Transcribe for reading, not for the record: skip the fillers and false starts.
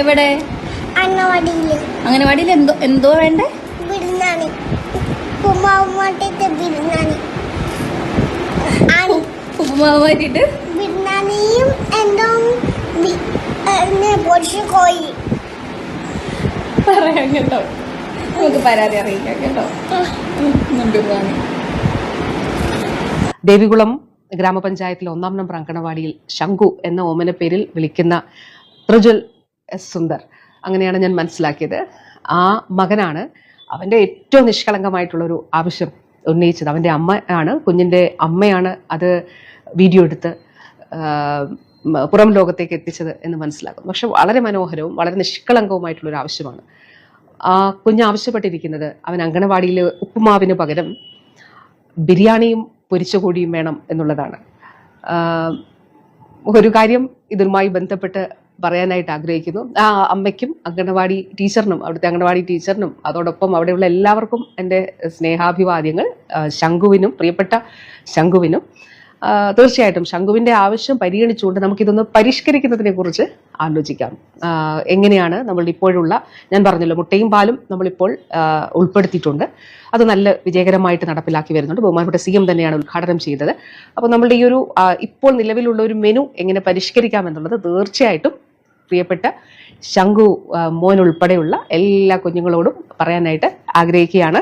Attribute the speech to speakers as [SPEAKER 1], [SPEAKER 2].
[SPEAKER 1] എവിടെ? അംഗനവാടിയിൽ എന്തോ വേണ്ടേ?
[SPEAKER 2] ബിരിയാണി,
[SPEAKER 1] ഉപ്പുമാവ് മാറ്റിട്ട്
[SPEAKER 2] ബിരിയാണിയും എന്തോ പൊടിച്ച കോഴി
[SPEAKER 1] പറയാം കേട്ടോ. നമുക്ക് പരാതി അറിയിക്കാം കേട്ടോ.
[SPEAKER 3] ദേവികുളം ഗ്രാമപഞ്ചായത്തിലെ 1-ാം നമ്പർ അങ്കണവാടിയിൽ ശംഖു എന്ന ഓമന പേരിൽ വിളിക്കുന്ന പ്രജ്വൽ എസ് സുന്ദർ, അങ്ങനെയാണ് ഞാൻ മനസ്സിലാക്കിയത്. ആ മകനാണ് അവൻ്റെ ഏറ്റവും നിഷ്കളങ്കമായിട്ടുള്ളൊരു ആവശ്യം ഉന്നയിച്ചത്. അവൻ്റെ അമ്മ ആണ്, കുഞ്ഞിൻ്റെ അമ്മയാണ് അത് വീഡിയോ എടുത്ത് പുറം ലോകത്തേക്ക് എത്തിച്ചത് എന്ന് മനസ്സിലാക്കുന്നു. പക്ഷെ വളരെ മനോഹരവും വളരെ നിഷ്കളങ്കവുമായിട്ടുള്ളൊരു ആവശ്യമാണ്. ആ കുഞ്ഞ് ആവശ്യപ്പെട്ടിരിക്കുന്നത് അവൻ അങ്കണവാടിയിൽ ഉപ്പുമാവിന് പകരം ബിരിയാണിയും പൊരിച്ച കോഴിയും വേണം എന്നുള്ളതാണ്. ഒരു കാര്യം ഇതുമായി ബന്ധപ്പെട്ട് പറയാനായിട്ട് ആഗ്രഹിക്കുന്നു. ആ അമ്മയ്ക്കും അങ്കണവാടി ടീച്ചറിനും, അവിടുത്തെ അങ്കണവാടി ടീച്ചറിനും അതോടൊപ്പം അവിടെയുള്ള എല്ലാവർക്കും എൻ്റെ സ്നേഹാഭിവാദ്യങ്ങൾ. ശംഖുവിനും, പ്രിയപ്പെട്ട ശംഖുവിനും തീർച്ചയായിട്ടും ശംഖുവിൻ്റെ ആവശ്യം പരിഗണിച്ചുകൊണ്ട് നമുക്കിതൊന്ന് പരിഷ്കരിക്കുന്നതിനെ കുറിച്ച് ആലോചിക്കാം. എങ്ങനെയാണ് നമ്മൾ ഇപ്പോഴുള്ള, ഞാൻ പറഞ്ഞല്ലോ, മുട്ടയും പാലും നമ്മളിപ്പോൾ ഉൾപ്പെടുത്തിയിട്ടുണ്ട്. അത് നല്ല വിജയകരമായിട്ട് നടപ്പിലാക്കി വരുന്നുണ്ട്. ബഹുമാനപ്പെട്ട CM തന്നെയാണ് ഉദ്ഘാടനം ചെയ്തത്. അപ്പോൾ നമ്മളുടെ ഈ ഒരു ഇപ്പോൾ നിലവിലുള്ള ഒരു മെനു എങ്ങനെ പരിഷ്കരിക്കാം എന്നുള്ളത് തീർച്ചയായിട്ടും പ്രിയപ്പെട്ട ശംഖു മോൻ ഉൾപ്പെടെയുള്ള എല്ലാ കുഞ്ഞുങ്ങളോടും പറയാനായിട്ട് ആഗ്രഹിക്കുകയാണ്.